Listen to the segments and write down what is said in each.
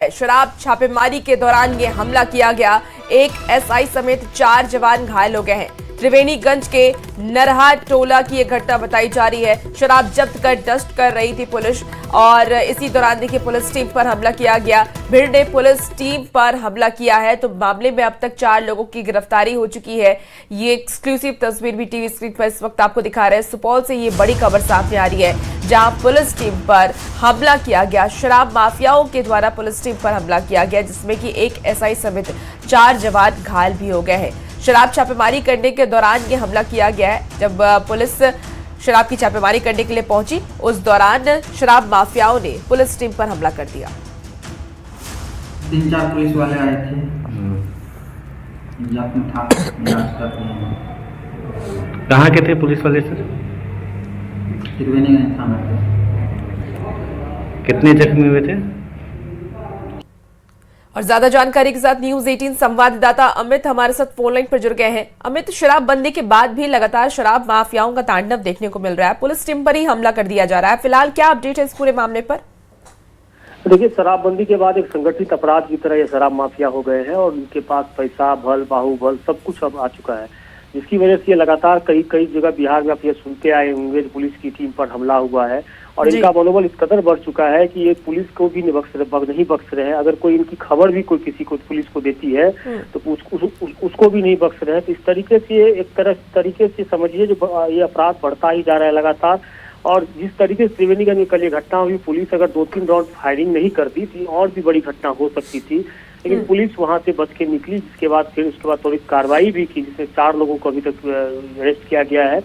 शराब छापेमारी के दौरान ये हमला किया गया। एक एसआई समेत 4 जवान घायल हो गए हैं। त्रिवेणीगंज के नरहा टोला की यह घटना बताई जा रही है। शराब जब्त कर डस्ट कर रही थी पुलिस और इसी दौरान देखिए पुलिस टीम पर हमला किया गया। भिड़ ने पुलिस टीम पर हमला किया है तो मामले में अब तक 4 लोगों की गिरफ्तारी हो चुकी है। ये एक्सक्लूसिव तस्वीर भी टीवी स्क्रीन पर इस वक्त आपको दिखा रहे हैं। सुपौल से ये बड़ी खबर सामने आ रही है जहां पुलिस टीम पर हमला किया गया। शराब माफियाओं के द्वारा पुलिस टीम पर हमला किया गया जिसमें कि एक एसआई समेत 4 जवान घायल भी हो गए हैं। शराब छापेमारी करने के दौरान ये हमला किया गया है। जब पुलिस शराब की छापेमारी करने के लिए पहुंची उस दौरान शराब माफियाओं ने पुलिस टीम पर हमला कर दिया। 3-4 पुलिस वाले आए थे। कहाँ के थे पुलिस वाले सर? त्रिवेणीगंज थाना पे। कितने जख्मी हुए थे? और ज्यादा जानकारी के साथ न्यूज़ 18 संवाददाता अमित हमारे साथ फोन लाइन पर जुड़ गए हैं। अमित, शराबबंदी के बाद भी लगातार शराब माफियाओं का तांडव देखने को मिल रहा है। पुलिस टीम पर ही हमला कर दिया जा रहा है। फिलहाल क्या अपडेट है इस पूरे मामले पर? देखिए, शराबबंदी के बाद एक संगठित अपराध की तरह ये शराब माफिया हो गए हैं और उनके पास पैसा, बल, बाहुबल सब कुछ अब आ चुका है, जिसकी वजह से ये लगातार कई जगह बिहार में आप ये सुनते आए होंगे पुलिस की टीम पर हमला हुआ है और इनका मनोबल इस कदर बढ़ चुका है कि ये पुलिस को भी नहीं बख्श रहे हैं। अगर कोई इनकी खबर भी कोई किसी को पुलिस को देती है तो उसको भी नहीं बख्श रहे हैं। तो इस तरीके से एक तरीके से समझिए जो ये अपराध बढ़ता ही जा रहा है लगातार। और जिस तरीके से त्रिवेणीगंज में कल ये घटना हुई, पुलिस अगर 2-3 राउंड फायरिंग नहीं करती थी और भी बड़ी घटना हो सकती थी, लेकिन पुलिस वहां से बच के निकली। जिसके बाद फिर उसके बाद थोड़ी कार्रवाई भी की जिसमें 4 लोगों को अभी तक अरेस्ट किया गया है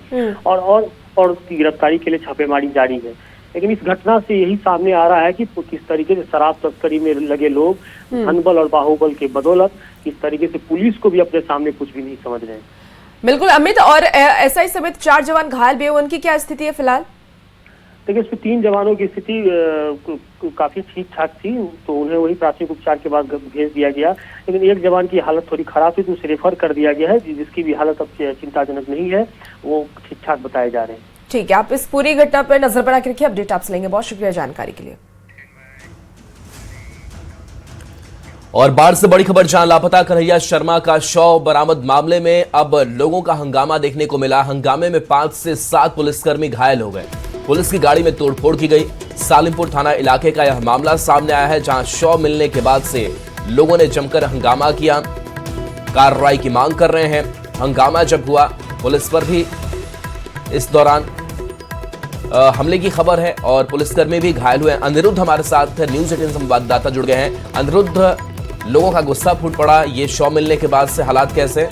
और उसकी गिरफ्तारी के लिए छापेमारी जारी है। लेकिन इस घटना से यही सामने आ रहा है कि किस तरीके से शराब तस्करी में लगे लोग धनबल और बाहुबल के बदौलत किस तरीके से पुलिस को भी अपने सामने कुछ भी नहीं समझ रहे हैं। बिल्कुल अमित, और एसआई समेत 4 जवान घायल भी हुए, उनकी क्या स्थिति है फिलहाल? देखिए, इसमें 3 जवानों की स्थिति काफी ठीक ठाक थी तो उन्हें वही प्राथमिक उपचार के बाद भेज दिया गया। लेकिन एक जवान की हालत थोड़ी खराब थी तो उसे रेफर कर दिया गया है, जिसकी भी हालत अब चिंताजनक नहीं है, वो ठीक ठाक बताए जा रहे हैं। ठीक है, आप इस पूरी घटना पर नजर बना के रखिए। अपडेट आपसे लेंगे। बहुत शुक्रिया जानकारी के लिए। और बाढ़ से बड़ी खबर, जहां लापता कन्हैया शर्मा का शव बरामद मामले में अब लोगों का हंगामा देखने को मिला। हंगामे में 5 से 7 पुलिसकर्मी घायल हो गए। पुलिस की गाड़ी में तोड़फोड़ की गई। सालिमपुर थाना इलाके का यह मामला सामने आया है जहां शव मिलने के बाद से लोगों ने जमकर हंगामा किया, कार्रवाई की मांग कर रहे हैं। हंगामा जब हुआ पुलिस पर भी इस दौरान हमले की खबर है और पुलिसकर्मी भी घायल हुए। अनिरुद्ध हमारे साथ न्यूज़ 18 संवाददाता जुड़ गए हैं। अनिरुद्ध, लोगों का गुस्सा फूट पड़ा ये शव मिलने के बाद से, हालात कैसे?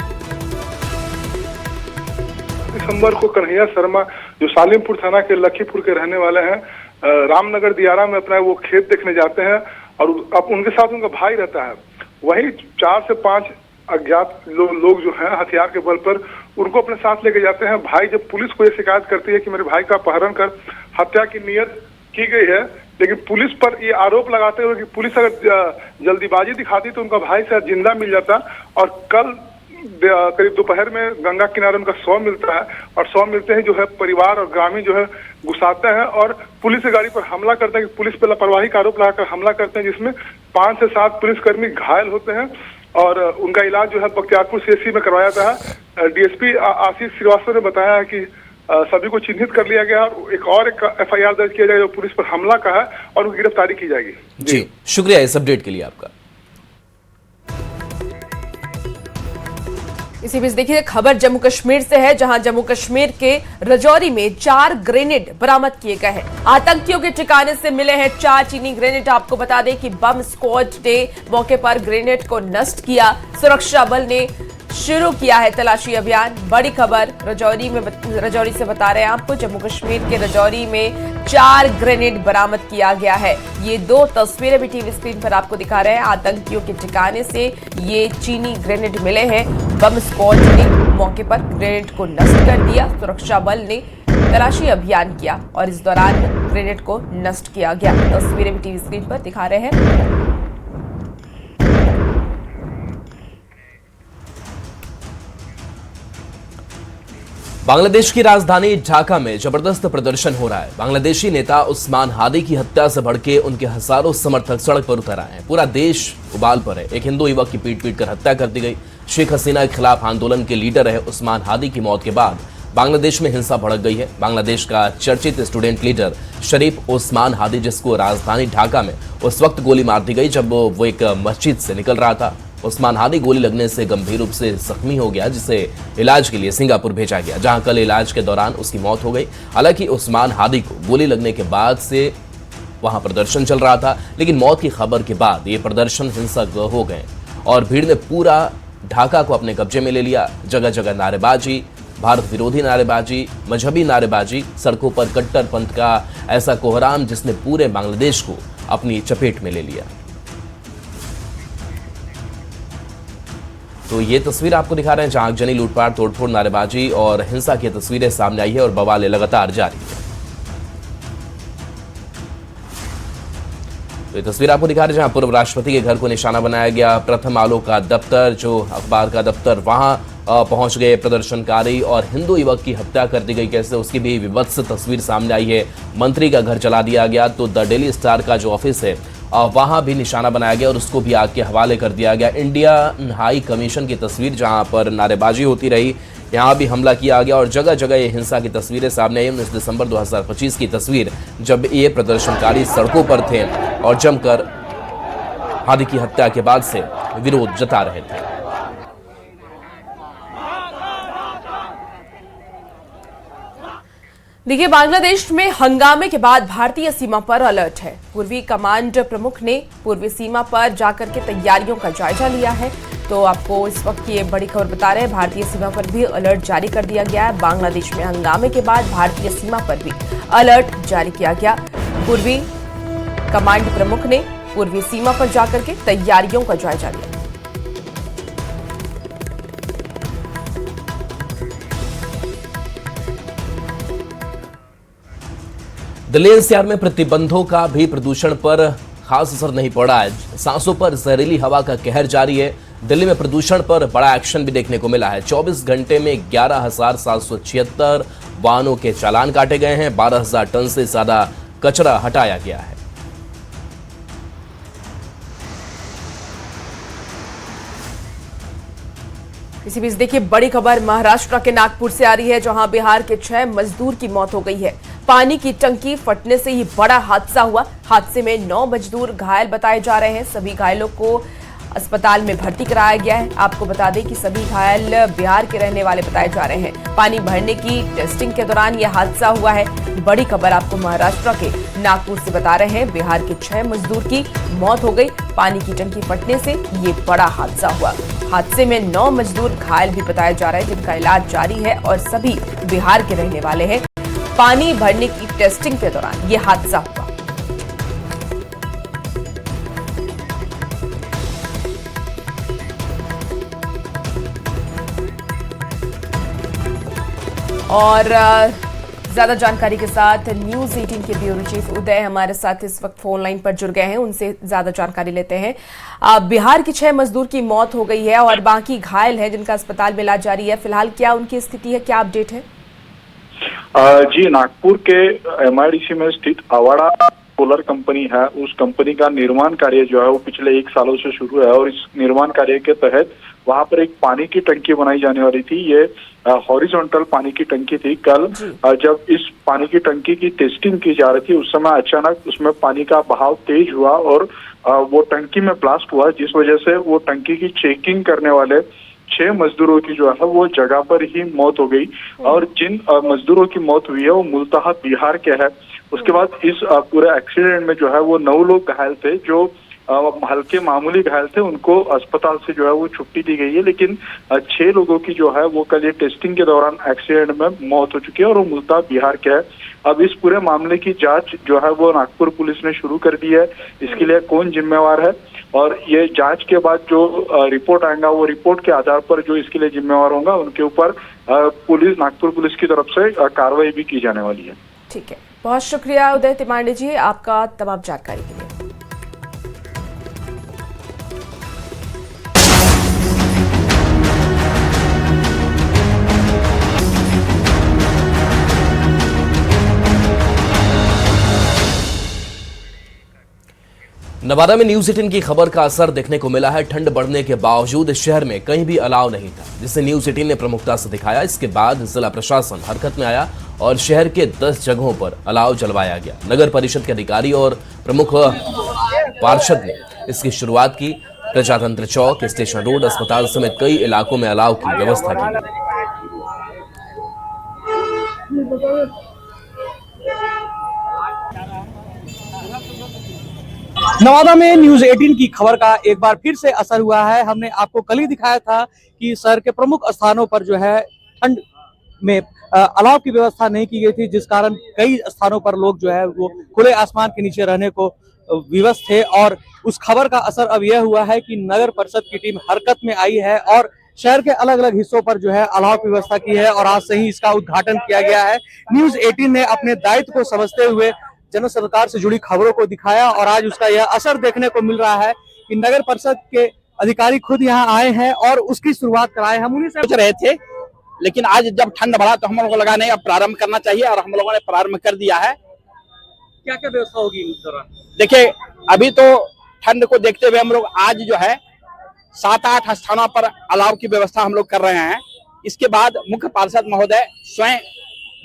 दिसंबर को कन्हैया शर्मा जो सालिमपुर थाना के लखीपुर के रहने वाले हैं, रामनगर दियारा में अपना वो खेत देखने जाते हैं और अब उनके साथ उनका भाई रहता है। वही 4 से 5 अज्ञात लोग जो हैं हथियार के बल पर उनको अपने साथ लेके जाते हैं। भाई जब पुलिस को ये शिकायत करती है कि मेरे भाई का अपहरण कर हत्या की नियत की गई है, लेकिन पुलिस पर ये आरोप लगाते हुए कि पुलिस अगर जल्दीबाजी दिखाती तो उनका भाई शायद जिंदा मिल जाता। और कल करीब दोपहर में गंगा किनारे उनका शव मिलता है और शव मिलते ही जो है परिवार और ग्रामीण जो है गुस्साते हैं और पुलिस की गाड़ी पर हमला करते हैं कि पुलिस पर लापरवाही का आरोप लगाकर हमला करते हैं, जिसमें 5 से 7 पुलिसकर्मी घायल होते हैं और उनका इलाज जो है बख्तियारपुर सीएचसी में करवाया था। डीएसपी आशीष श्रीवास्तव ने बताया है कि सभी को चिन्हित कर लिया गया और एक एफआईआर दर्ज किया जाएगा जो पुलिस पर हमला का है और उनकी गिरफ्तारी की जाएगी। जी, शुक्रिया इस अपडेट के लिए आपका। इसी बीच देखिए खबर जम्मू कश्मीर से है जहां जम्मू कश्मीर के रजौरी में 4 ग्रेनेड बरामद किए गए हैं। आतंकियों के ठिकाने से मिले हैं 4 चीनी ग्रेनेड। आपको बता दें कि बम स्क्वाड ने मौके पर ग्रेनेड को नष्ट किया। सुरक्षा बल ने शुरू किया है तलाशी अभियान। बड़ी खबर रजौरी से बता रहे हैं आपको। जम्मू कश्मीर के रजौरी में 4 ग्रेनेड बरामद किया गया है। ये 2 तस्वीरें भी टीवी स्क्रीन पर आपको दिखा रहे हैं। आतंकियों के ठिकाने से ये चीनी ग्रेनेड मिले हैं। बम स्क्वाड ने मौके पर ग्रेनेड को नष्ट कर दिया। सुरक्षा बल ने तलाशी अभियान किया और इस दौरान ग्रेनेड को नष्ट किया गया। तस्वीरें भी टीवी स्क्रीन पर दिखा रहे हैं। बांग्लादेश की राजधानी ढाका में जबरदस्त प्रदर्शन हो रहा है। बांग्लादेशी नेता उस्मान हादी की हत्या से भड़के उनके हजारों समर्थक सड़क पर उतर आए हैं। पूरा देश उबाल पर है। एक हिंदू युवक की पीट कर हत्या कर दी गई। शेख हसीना के खिलाफ आंदोलन के लीडर रहे उस्मान हादी की मौत के बाद बांग्लादेश में हिंसा भड़क गई है। बांग्लादेश का चर्चित स्टूडेंट लीडर शरीफ उस्मान हादी, जिसको राजधानी ढाका में उस वक्त गोली मार दी गई जब वो एक मस्जिद से निकल रहा था। उस्मान हादी गोली लगने से गंभीर रूप से जख्मी हो गया, जिसे इलाज के लिए सिंगापुर भेजा गया, जहां कल इलाज के दौरान उसकी मौत हो गई। हालांकि उस्मान हादी को गोली लगने के बाद से वहां प्रदर्शन चल रहा था, लेकिन मौत की खबर के बाद ये प्रदर्शन हिंसक हो गए और भीड़ ने पूरा ढाका को अपने कब्जे में ले लिया। जगह जगह नारेबाजी, भारत विरोधी नारेबाजी, मजहबी नारेबाजी, सड़कों पर कट्टरपंथ का ऐसा कोहराम जिसने पूरे बांग्लादेश को अपनी चपेट में ले लिया। तो ये तस्वीर आपको दिखा रहे हैं जहां आगजनी, लूटपाट, तोड़फोड़, नारेबाजी और हिंसा की तस्वीरें सामने आई है और बवाल लगातार जारी है। तो ये तस्वीर आपको दिखा रहे हैं जहां पूर्व राष्ट्रपति के घर को निशाना बनाया गया। प्रथम आलोक का दफ्तर, जो अखबार का दफ्तर, वहां पहुंच गए प्रदर्शनकारी और हिंदू युवक की हत्या कर दी गई। कैसे उसकी भी विभत्स तस्वीर सामने आई है। मंत्री का घर जला दिया गया। तो द डेली स्टार का जो ऑफिस है वहां भी निशाना बनाया गया और उसको भी आग के हवाले कर दिया गया। इंडियन हाई कमीशन की तस्वीर, जहां पर नारेबाजी होती रही, यहां भी हमला किया गया और जगह जगह ये हिंसा की तस्वीरें सामने आई। 19 दिसंबर 2025 की तस्वीर, जब ये प्रदर्शनकारी सड़कों पर थे और जमकर हादी की हत्या के बाद से विरोध जता रहे थे। देखिए, बांग्लादेश में हंगामे के बाद भारतीय सीमा पर अलर्ट है। पूर्वी कमांड प्रमुख ने पूर्वी सीमा पर जाकर के तैयारियों का जायजा लिया है। तो आपको इस वक्त की ये बड़ी खबर बता रहे हैं, भारतीय सीमा पर भी अलर्ट जारी कर दिया गया है। बांग्लादेश में हंगामे के बाद भारतीय सीमा पर भी अलर्ट जारी किया गया। पूर्वी कमांड प्रमुख ने पूर्वी सीमा पर जाकर के तैयारियों का जायजा लिया। दिल्ली एनसीआर में प्रतिबंधों का भी प्रदूषण पर खास असर नहीं पड़ा है। सांसों पर जहरीली हवा का कहर जारी है। दिल्ली में प्रदूषण पर बड़ा एक्शन भी देखने को मिला है। 24 घंटे में 11,776 वाहनों के चालान काटे गए हैं। 12,000 टन से ज्यादा कचरा हटाया गया है। इसी बीच देखिए, बड़ी खबर महाराष्ट्र के नागपुर से आ रही है, जहां बिहार के 6 मजदूर की मौत हो गई है। पानी की टंकी फटने से ही बड़ा हादसा हुआ। हादसे में 9 मजदूर घायल बताए जा रहे हैं। सभी घायलों को अस्पताल में भर्ती कराया गया है। आपको बता दें कि सभी घायल बिहार के रहने वाले बताए जा रहे हैं। पानी भरने की टेस्टिंग के दौरान यह हादसा हुआ है। बड़ी खबर आपको महाराष्ट्र के नागपुर से बता रहे हैं। बिहार के 6 मजदूर की मौत हो गई। पानी की टंकी फटने से ये बड़ा हादसा हुआ। हादसे में 9 मजदूर घायल भी बताए जा रहे हैं, जिनका इलाज जारी है और सभी बिहार के रहने वाले हैं। पानी भरने की टेस्टिंग के दौरान यह हादसा हुआ। और ज्यादा जानकारी के साथ न्यूज 18 के ब्यूरो चीफ उदय हमारे साथ इस वक्त फोन लाइन पर जुड़ गए हैं। उनसे ज्यादा जानकारी लेते हैं। बिहार के 6 मजदूर की मौत हो गई है और बाकी घायल हैं, जिनका अस्पताल में इलाज जारी है। फिलहाल क्या उनकी स्थिति है, क्या अपडेट है? जी, नागपुर के MIDC में स्थित अवाड़ा सोलर कंपनी है। उस कंपनी का निर्माण कार्य जो है वो पिछले 1 सालों से शुरू है और इस निर्माण कार्य के तहत वहां पर एक पानी की टंकी बनाई जाने वाली थी। ये हॉरिजॉन्टल पानी की टंकी थी। कल जब इस पानी की टंकी की टेस्टिंग की जा रही थी, उस समय अचानक उसमें पानी का बहाव तेज हुआ और वो टंकी में ब्लास्ट हुआ, जिस वजह से वो टंकी की चेकिंग करने वाले 6 मजदूरों की जो है वो जगह पर ही मौत हो गई। और जिन मजदूरों की मौत हुई है वो मूलतः बिहार के है। उसके बाद इस पूरे एक्सीडेंट में जो है वो 9 लोग घायल थे। जो हल्के मामूली घायल थे उनको अस्पताल से जो है वो छुट्टी दी गई है, लेकिन 6 लोगों की जो है वो कल ये टेस्टिंग के दौरान एक्सीडेंट में मौत हो चुकी है और वो मूलतः बिहार के है। अब इस पूरे मामले की जांच जो है वो नागपुर पुलिस ने शुरू कर दी है। इसके लिए कौन जिम्मेवार है और ये जांच के बाद जो रिपोर्ट आएगा वो रिपोर्ट के आधार पर जो इसके लिए जिम्मेवार होगा उनके ऊपर नागपुर पुलिस की तरफ से कार्रवाई भी की जाने वाली है। ठीक है, बहुत शुक्रिया उदय तिमांडे जी आपका तमाम जानकारी के लिए। नवादा में न्यूज 18 की खबर का असर देखने को मिला है। ठंड बढ़ने के बावजूद शहर में कहीं भी अलाव नहीं था, जिसे न्यूज 18 ने प्रमुखता से दिखाया। इसके बाद जिला प्रशासन हरकत में आया और शहर के 10 जगहों पर अलाव जलवाया गया। नगर परिषद के अधिकारी और प्रमुख पार्षद ने इसकी शुरुआत की। प्रजातंत्र चौक, स्टेशन रोड, अस्पताल समेत कई इलाकों में अलाव की व्यवस्था की गई। नवादा में न्यूज 18 की खबर का एक बार फिर से असर हुआ है। हमने आपको कल ही दिखाया था कि शहर के प्रमुख स्थानों पर जो है ठंड में अलाव की व्यवस्था नहीं की गई थी, जिस कारण कई स्थानों पर लोग जो है वो खुले आसमान के नीचे रहने को विवश थे। और उस खबर का असर अब यह हुआ है कि नगर परिषद की टीम हरकत में आई है और शहर के अलग अलग हिस्सों पर जो है अलाव की व्यवस्था की है और आज से ही इसका उद्घाटन किया गया है। न्यूज 18 ने अपने दायित्व को समझते हुए जन सरकार से जुड़ी खबरों को दिखाया और आज उसका यह असर देखने को मिल रहा है कि नगर परिषद के अधिकारी खुद यहाँ आए हैं और उसकी शुरुआत कराए। हम उन्हीं से सोच रहे थे, लेकिन आज जब ठंड बढ़ा तो हम लोगों को लगा नहीं, अब प्रारंभ करना चाहिए और हम लोगों ने प्रारंभ कर दिया है। क्या क्या व्यवस्था होगी इस दौरान? देखिए, अभी तो ठंड को देखते हुए हम लोग आज जो है 7-8 स्थानों पर अलाव की व्यवस्था हम लोग कर रहे हैं। इसके बाद मुख्य पार्षद महोदय स्वयं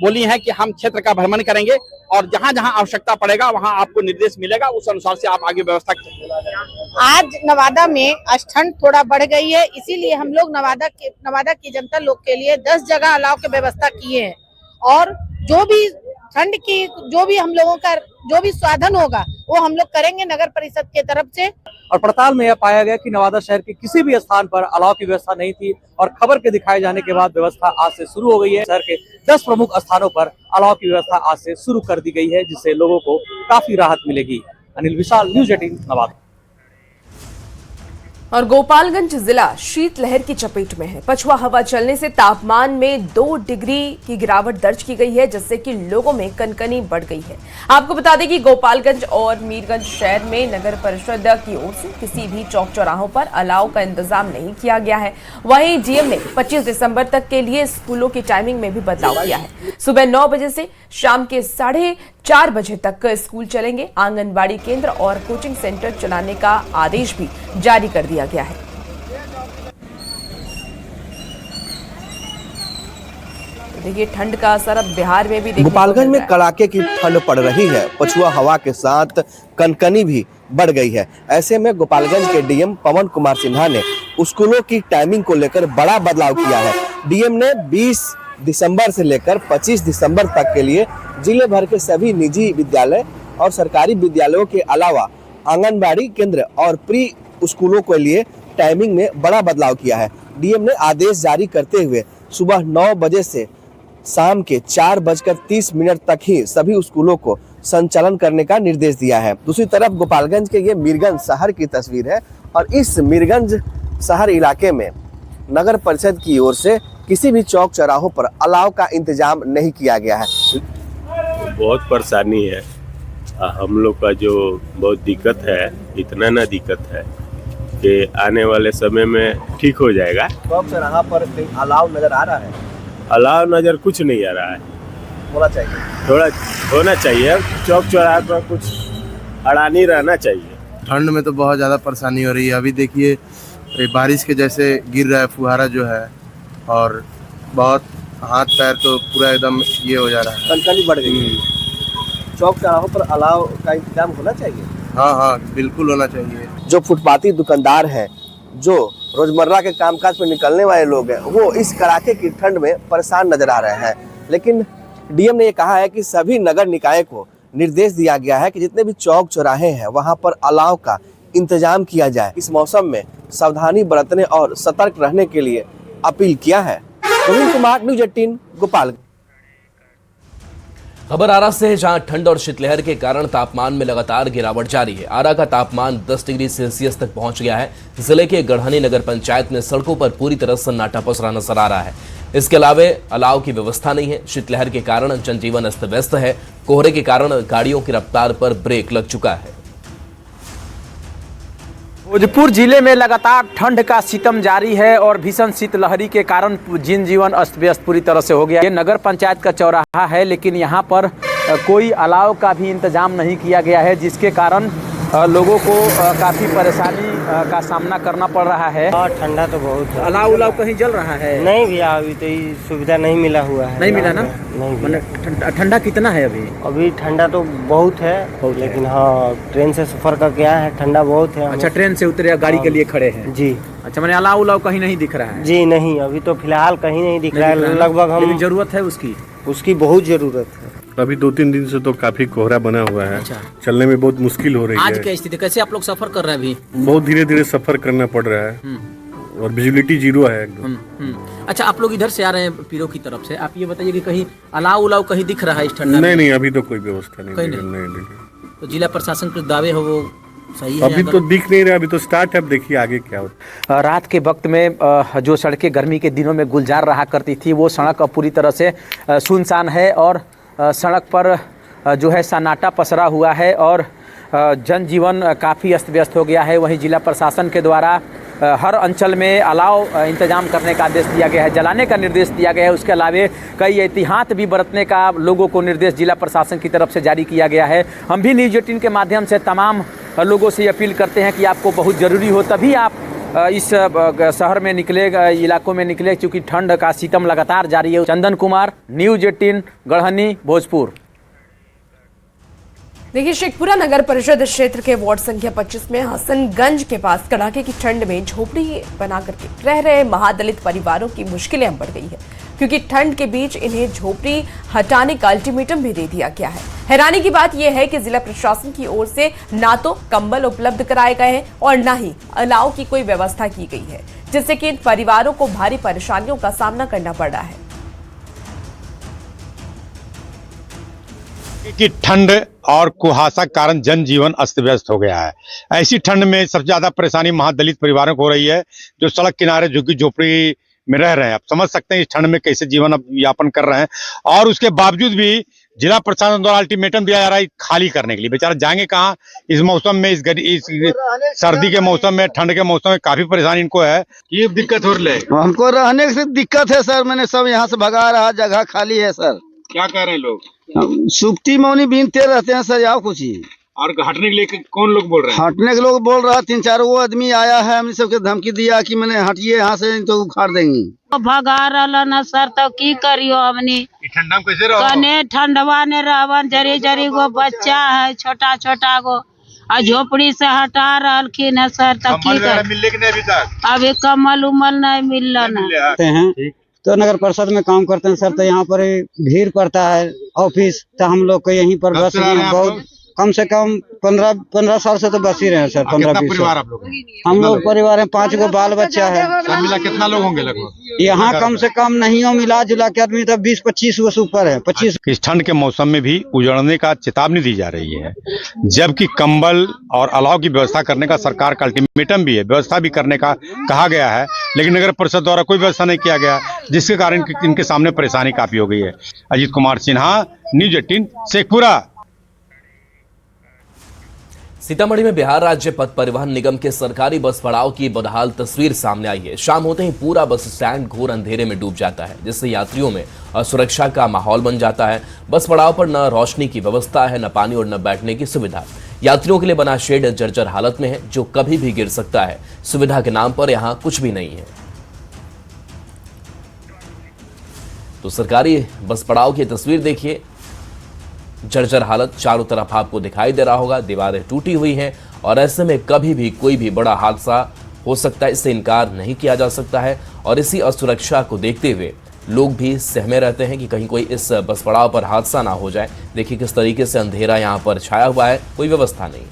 बोली हैं कि हम क्षेत्र का भ्रमण करेंगे और जहां जहां आवश्यकता पड़ेगा वहां आपको निर्देश मिलेगा, उस अनुसार से आप आगे व्यवस्था करेंगे। आज नवादा में आज ठंड थोड़ा बढ़ गई है, इसीलिए हम लोग नवादा की जनता लोग के लिए 10 जगह अलाव की व्यवस्था किए हैं और जो भी ठंड की जो भी हम लोगों का जो भी साधन होगा वो हम लोग करेंगे नगर परिषद के तरफ से। और पड़ताल में यह पाया गया कि नवादा शहर के किसी भी स्थान पर अलाव की व्यवस्था नहीं थी और खबर के दिखाए जाने के बाद व्यवस्था आज से शुरू हो गई है। शहर के 10 प्रमुख स्थानों पर अलाव की व्यवस्था आज से शुरू कर दी गई है, जिससे लोगों को काफी राहत मिलेगी। अनिल विशाल, न्यूज 18 नवादा। और गोपालगंज जिला शीतलहर की चपेट में है। पछुआ हवा चलने से तापमान में 2 डिग्री की गिरावट दर्ज की गई है, जिससे कि लोगों में कनकनी बढ़ गई है। आपको बता दें कि गोपालगंज और मीरगंज शहर में नगर परिषद की ओर से किसी भी चौक चौराहों पर अलाव का इंतजाम नहीं किया गया है। वहीं डीएम ने 25 दिसंबर तक के लिए स्कूलों की टाइमिंग में भी बदलाव किया है। सुबह 9 बजे से शाम के 4:30 बजे तक स्कूल चलेंगे। आंगनबाड़ी केंद्र और कोचिंग सेंटर चलाने का आदेश भी जारी कर दिया गया है। देखिए, ठंड का असर अब बिहार में भी देखने गोपालगंज में कड़ाके की ठंड पड़ रही है। पछुआ हवा के साथ कनकनी भी बढ़ गई है। ऐसे में गोपालगंज के डीएम पवन कुमार सिन्हा ने स्कूलों की टाइमिंग को लेकर बड़ा बदलाव किया है। डीएम ने 20 दिसंबर से लेकर 25 दिसंबर तक के लिए जिले भर के सभी निजी विद्यालय और सरकारी विद्यालयों के अलावा आंगनबाड़ी केंद्र और प्री स्कूलों के लिए टाइमिंग में बड़ा बदलाव किया है। डीएम ने आदेश जारी करते हुए सुबह 9 बजे से शाम के 4:30 तक ही सभी स्कूलों को संचालन करने का निर्देश दिया है। दूसरी तरफ गोपालगंज के ये मीरगंज शहर की तस्वीर है और इस मीरगंज शहर इलाके में नगर परिषद की ओर से किसी भी चौक चौराहों पर अलाव का इंतजाम नहीं किया गया है। बहुत परेशानी है हम लोग का, जो बहुत दिक्कत है, इतना ना दिक्कत है कि आने वाले समय में ठीक हो जाएगा। चौक चौराहा पर अलाव नजर आ रहा है? अलाव नजर कुछ नहीं आ रहा है। होना चाहिए, थोड़ा होना चाहिए। चौक चौराहा पर कुछ अड़ा नहीं रहना चाहिए। ठंड में तो बहुत ज़्यादा परेशानी हो रही है। अभी देखिए बारिश के जैसे गिर रहा है फुहारा जो है, और बहुत हाथ पैर तो पूरा एकदम ये हो जा रहा है, कनकनी बढ़ गई। चौक चौराहों पर अलाव का इंतजाम होना चाहिए। हाँ, बिल्कुल होना चाहिए। जो फुटपाती दुकानदार हैं, जो रोजमर्रा के कामकाज में निकलने वाले लोग हैं, वो इस कड़ाके की ठंड में परेशान नजर आ रहे हैं। लेकिन डीएम ने ये कहा है कि सभी नगर निकाय को निर्देश दिया गया है कि जितने भी चौक चौराहे हैं वहां पर अलाव का इंतजाम किया जाए। इस मौसम में सावधानी बरतने और सतर्क रहने के लिए अपील किया है। प्रवीण कुमार, न्यूज 18 गोपालगंज। खबर आरा से है, जहां ठंड और शीतलहर के कारण तापमान में लगातार गिरावट जारी है। आरा का तापमान 10 डिग्री सेल्सियस तक पहुंच गया है। जिले के गढ़हनी नगर पंचायत में सड़कों पर पूरी तरह सन्नाटा पसरा नजर आ रहा है। इसके अलावा अलाव की व्यवस्था नहीं है। शीतलहर के कारण जनजीवन अस्त व्यस्त है। कोहरे के कारण गाड़ियों की रफ्तार पर ब्रेक लग चुका है। भोजपुर जिले में लगातार ठंड का सितम जारी है और भीषण शीतलहरी के कारण जनजीवन अस्त व्यस्त पूरी तरह से हो गया। ये नगर पंचायत का चौराहा है, लेकिन यहाँ पर कोई अलाव का भी इंतजाम नहीं किया गया है, जिसके कारण लोगों को काफ़ी परेशानी का सामना करना पड़ रहा है। ठंडा तो बहुत है। अलाव उलाव कहीं जल रहा है? नहीं भैया, अभी तो ये सुविधा नहीं मिला हुआ है। नहीं मिला ना? नहीं। ठंडा कितना है अभी? अभी ठंडा तो बहुत है, लेकिन हाँ ट्रेन से सफर करके आए हैं, ठंडा बहुत है। अच्छा, ट्रेन से उतरे गाड़ी के लिए खड़े हैं? जी। अच्छा, मैंने अलाव उलाव कहीं नहीं दिख रहा है? जी नहीं, अभी तो फिलहाल कहीं नहीं दिख रहा है। लगभग हम जरूरत है उसकी बहुत जरूरत है। अभी 2-3 दिन से तो काफी कोहरा बना हुआ है। अच्छा। चलने में बहुत मुश्किल हो रही है। आज क्या स्थिति, कैसे आप लोग सफर कर रहे हैं अभी? बहुत धीरे-धीरे सफर करना पड़ रहा है और विजिबिलिटी जीरो है एकदम। अच्छा, आप लोग इधर से आ रहे हैं पीरो की तरफ से, आप ये बताइए कि कहीं अलाव उलाव कहीं दिख रहा है इस ठंडा में? नहीं, अभी तो कोई व्यवस्था नहीं। तो जिला प्रशासन के दावे हो वो सही है? अभी तो दिख नहीं रहा, अभी तो स्टार्ट है, अब देखिए आगे क्या होता है। रात के वक्त में जो सड़कें गर्मी के दिनों में गुलजार रहा करती थी, वो सड़क अब पूरी तरह से सुनसान है और सड़क पर जो है सन्नाटा पसरा हुआ है और जनजीवन काफ़ी अस्त व्यस्त हो गया है। वहीं जिला प्रशासन के द्वारा हर अंचल में अलाव इंतजाम करने का आदेश दिया गया है, जलाने का निर्देश दिया गया है। उसके अलावा कई एहतियात भी बरतने का लोगों को निर्देश जिला प्रशासन की तरफ से जारी किया गया है। हम भी न्यूज़ 18 के माध्यम से तमाम लोगों से अपील करते हैं कि आपको बहुत ज़रूरी हो तभी आप इस शहर में निकले, इलाकों में निकले, क्योंकि ठंड का सितम लगातार जारी है। चंदन कुमार, न्यूज़ 18, गढ़हनी, भोजपुर। देखिए, शेखपुरा नगर परिषद क्षेत्र के वार्ड संख्या 25 में हसनगंज के पास कड़ाके की ठंड में झोपड़ी बना करके रह रहे महादलित परिवारों की मुश्किलें अब बढ़ गई है, क्योंकि ठंड के बीच इन्हें झोपड़ी हटाने का अल्टीमेटम भी दे दिया गया है। हैरानी की बात यह है कि जिला प्रशासन की ओर से ना तो कंबल उपलब्ध कराए गए हैं और न ही अलाव की कोई व्यवस्था की गई है, जिससे कि इन परिवारों को भारी परेशानियों का सामना करना पड़ रहा है। कि ठंड और कुहासा के कारण जनजीवन अस्त व्यस्त हो गया है। ऐसी ठंड में सबसे ज्यादा परेशानी महादलित परिवारों को हो रही है, जो सड़क किनारे झुग्गी झोपड़ी में रह रहे हैं। आप समझ सकते हैं इस ठंड में कैसे जीवन यापन कर रहे हैं, और उसके बावजूद भी जिला प्रशासन द्वारा अल्टीमेटम दिया जा रहा है खाली करने के लिए। बेचारा जाएंगे कहाँ इस मौसम में, इस सर्दी के मौसम में, ठंड के मौसम में काफी परेशानी इनको है। ये दिक्कत हो रही है हमको, रहने से दिक्कत है सर। मैंने सब यहाँ से भगा रहा, जगह खाली है सर। क्या कह रहे हैं लोग? सुप्ती मौनी बीनते रहते हैं सर, यहाँ कुछ ही। और हटने के लिए कौन लोग बोल रहे हैं? हटने के लोग बोल रहा है, 3-4 वो आदमी आया है, हमने सबके धमकी दिया कि मैंने हटिए यहाँ से, तो उखाड़ देंगे। भगा रहा न सर, तो की करियो हमनी? ठंडा में कैसे रहो? कने ठंडवा ने रहवन, जरी गो बच्चा है, छोटा गो, और झोपड़ी से हटा रहलखिन है सर, तो की कर? मिलने के नहीं अभी तक? अभी कमल उमल नहीं मिल रहा। तो नगर परिषद में काम करते हैं सर, तो यहाँ पर भीड़ पड़ता है ऑफिस, तो हम लोग को यहीं पर बस बहुत कम से कम 15 साल से तो बस ही रहे हैं सर। 15-20 परिवार आप लोग? हम लोग परिवार है, 5 गो बाल बच्चा है। सब मिला कितना लोग होंगे लगभग? यहाँ कम से कम नहीं हो, मिला जुला के आदमी तो 20-25 वर्ष ऊपर है। 25। इस ठंड के मौसम में भी उजड़ने का चेतावनी दी जा रही है, जबकि कंबल और अलाव की व्यवस्था करने का सरकार का अल्टीमेटम भी है, व्यवस्था भी करने का कहा गया है, लेकिन नगर परिषद द्वारा कोई व्यवस्था नहीं किया गया, जिसके कारण इनके सामने परेशानी काफी हो गई है। अजीत कुमार सिन्हा, न्यूज़ 18, शेखपुरा। सीतामढ़ी में बिहार राज्य पथ परिवहन निगम के सरकारी बस पड़ाव की बदहाल तस्वीर सामने आई है। शाम होते ही पूरा बस स्टैंड घोर अंधेरे में डूब जाता है, जिससे यात्रियों में असुरक्षा का माहौल बन जाता है। बस पड़ाव पर न रोशनी की व्यवस्था है, न पानी और न बैठने की सुविधा। यात्रियों के लिए बना शेड जर्जर हालत में है, जो कभी भी गिर सकता है। सुविधा के नाम पर यहाँ कुछ भी नहीं है। तो सरकारी बस पड़ाव की तस्वीर देखिए, जर्जर हालत चारों तरफ आपको दिखाई दे रहा होगा, दीवारें टूटी हुई हैं और ऐसे में कभी भी कोई भी बड़ा हादसा हो सकता है, इससे इनकार नहीं किया जा सकता है। और इसी असुरक्षा को देखते हुए लोग भी सहमे रहते हैं कि कहीं कोई इस बस पड़ाव पर हादसा ना हो जाए। देखिए किस तरीके से अंधेरा यहाँ पर छाया हुआ है, कोई व्यवस्था नहीं।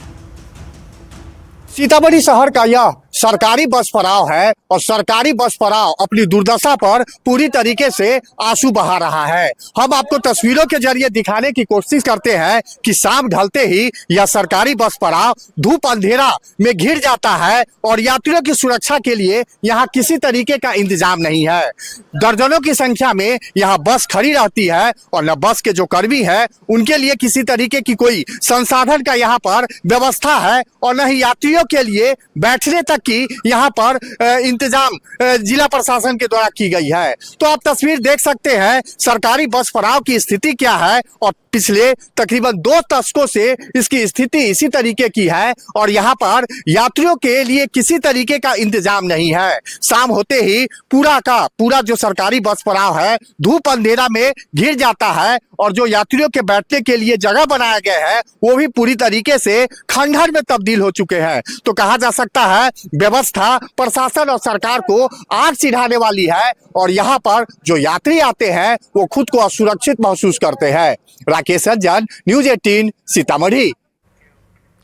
सीतामढ़ी शहर का यह सरकारी बस पड़ाव है और सरकारी बस पड़ाव अपनी दुर्दशा पर पूरी तरीके से आंसू बहा रहा है। हम आपको तस्वीरों के जरिए दिखाने की कोशिश करते हैं कि शाम ढलते ही यह सरकारी बस पड़ाव धूप अंधेरा में घिर जाता है और यात्रियों की सुरक्षा के लिए यहाँ किसी तरीके का इंतजाम नहीं है। दर्जनों की संख्या में यहाँ बस खड़ी रहती है और न बस के जो कर्मी है उनके लिए किसी तरीके की कोई संसाधन का यहाँ पर व्यवस्था है और न ही यात्रियों के लिए बैठने तक की यहाँ पर इंतजाम जिला प्रशासन के द्वारा की गई है। तो आप तस्वीर देख सकते हैं सरकारी बस पड़ाव की स्थिति क्या है और पिछले तकरीबन 2 दशकों से इसकी स्थिति इसी तरीके की है और यहाँ पर यात्रियों के लिए किसी तरीके का इंतजाम नहीं है। शाम होते ही पूरा जो सरकारी बस पड़ाव है धूप अंधेरा में घिर जाता है और जो यात्रियों के बैठने के लिए जगह बनाए गए हैं वो भी पूरी तरीके से खंडहर में तब्दील हो चुके हैं। तो कहा जा सकता है व्यवस्था प्रशासन और सरकार को आग सिधाने वाली है और यहाँ पर जो यात्री आते हैं वो खुद को असुरक्षित महसूस करते हैं। राकेश रंजन, न्यूज 18 सीतामढ़ी।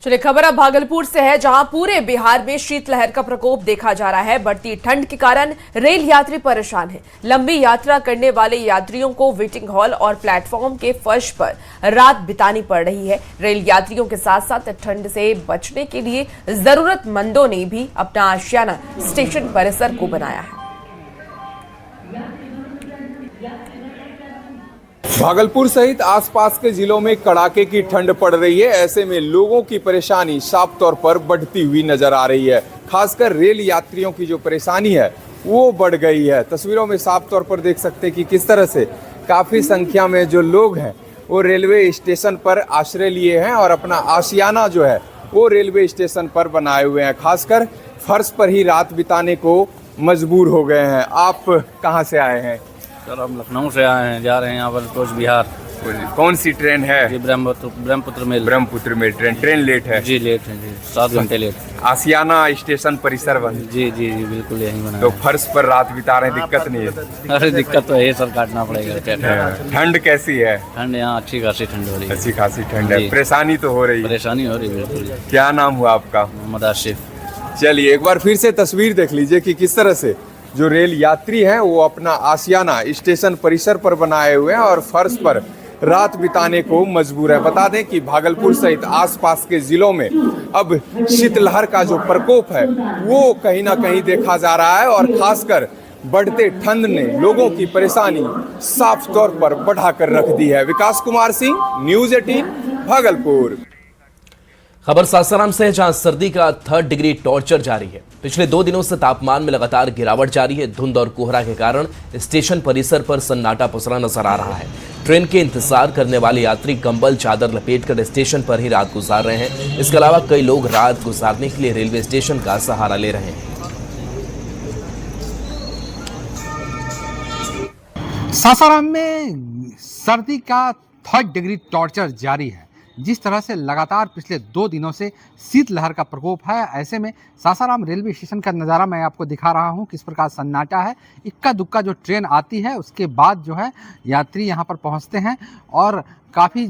चलिए खबर अब भागलपुर से है, जहां पूरे बिहार में शीतलहर का प्रकोप देखा जा रहा है। बढ़ती ठंड के कारण रेल यात्री परेशान हैं। लंबी यात्रा करने वाले यात्रियों को वेटिंग हॉल और प्लेटफॉर्म के फर्श पर रात बितानी पड़ रही है। रेल यात्रियों के साथ साथ ठंड से बचने के लिए जरूरतमंदों ने भी अपना आशियाना स्टेशन परिसर को बनाया है। भागलपुर सहित आसपास के जिलों में कड़ाके की ठंड पड़ रही है। ऐसे में लोगों की परेशानी साफ तौर पर बढ़ती हुई नजर आ रही है। खासकर रेल यात्रियों की जो परेशानी है वो बढ़ गई है। तस्वीरों में साफ तौर पर देख सकते हैं कि किस तरह से काफ़ी संख्या में जो लोग हैं वो रेलवे स्टेशन पर आश्रय लिए हैं और अपना आशियाना जो है वो रेलवे स्टेशन पर बनाए हुए हैं। खासकर फर्श पर ही रात बिताने को मजबूर हो गए हैं। आप कहाँ से आए हैं? सर हम लखनऊ से आए हैं, जा रहे हैं यहाँ पर कोच बिहार। कौन सी ट्रेन है? जी Brahmaputra Mail. Brahmaputra Mail train late है? जी लेट है जी, 7 घंटे लेट। आशियाना स्टेशन परिसर बन? जी जी जी बिल्कुल यही बना। तो फर्श पर रात बिता रहे हैं, दिक्कत नहीं है? अरे दिक्कत तो है सर, काटना पड़ेगा क्या। ठंड कैसी है? ठंड यहाँ अच्छी खासी ठंड हो रही है। अच्छी खासी ठंड है, परेशानी तो हो रही है? परेशानी हो रही है बिल्कुल। क्या नाम हुआ आपका? मोहम्मद आसिफ। चलिए एक बार फिर से तस्वीर देख लीजिए कि किस तरह से जो रेल यात्री हैं वो अपना आशियाना स्टेशन परिसर पर बनाए हुए हैं और फर्श पर रात बिताने को मजबूर है। बता दें कि भागलपुर सहित आसपास के जिलों में अब शीतलहर का जो प्रकोप है वो कहीं ना कहीं देखा जा रहा है और खासकर बढ़ते ठंड ने लोगों की परेशानी साफ तौर पर बढ़ाकर रख दी है। विकास कुमार सिंह, न्यूज 18 भागलपुर। खबर सासाराम से है, जहां सर्दी का 3rd डिग्री टॉर्चर जारी है। पिछले 2 दिनों से तापमान में लगातार गिरावट जारी है। धुंध और कोहरा के कारण स्टेशन परिसर पर सन्नाटा पसरा नजर आ रहा है। ट्रेन के इंतजार करने वाले यात्री कंबल चादर लपेटकर स्टेशन पर ही रात गुजार रहे हैं। इसके अलावा कई लोग रात गुजारने के लिए रेलवे स्टेशन का सहारा ले रहे हैं। सासाराम में सर्दी का 3rd डिग्री टॉर्चर जारी है। जिस तरह से लगातार पिछले 2 दिनों से शीतलहर का प्रकोप है, ऐसे में सासाराम रेलवे स्टेशन का नज़ारा मैं आपको दिखा रहा हूं। किस प्रकार सन्नाटा है। इक्का दुक्का जो ट्रेन आती है उसके बाद जो है यात्री यहां पर पहुंचते हैं और काफ़ी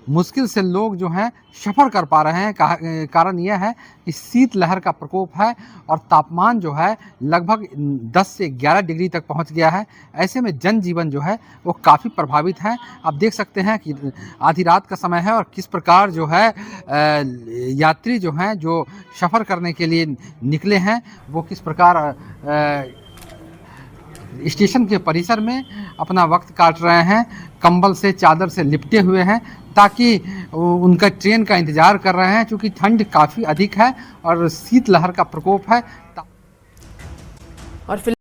मुश्किल से लोग जो हैं सफ़र कर पा रहे हैं। कारण यह है कि शीतलहर का प्रकोप है और तापमान जो है लगभग 10 से 11 डिग्री तक पहुंच गया है। ऐसे में जनजीवन जो है वो काफ़ी प्रभावित है। आप देख सकते हैं कि आधी रात का समय है और किस प्रकार जो है यात्री जो हैं जो सफ़र करने के लिए निकले हैं वो किस प्रकार स्टेशन के परिसर में अपना वक्त काट रहे हैं। कंबल से चादर से लिपटे हुए हैं ताकि उनका ट्रेन का इंतजार कर रहे हैं, क्योंकि ठंड काफ़ी अधिक है और शीतलहर का प्रकोप है। और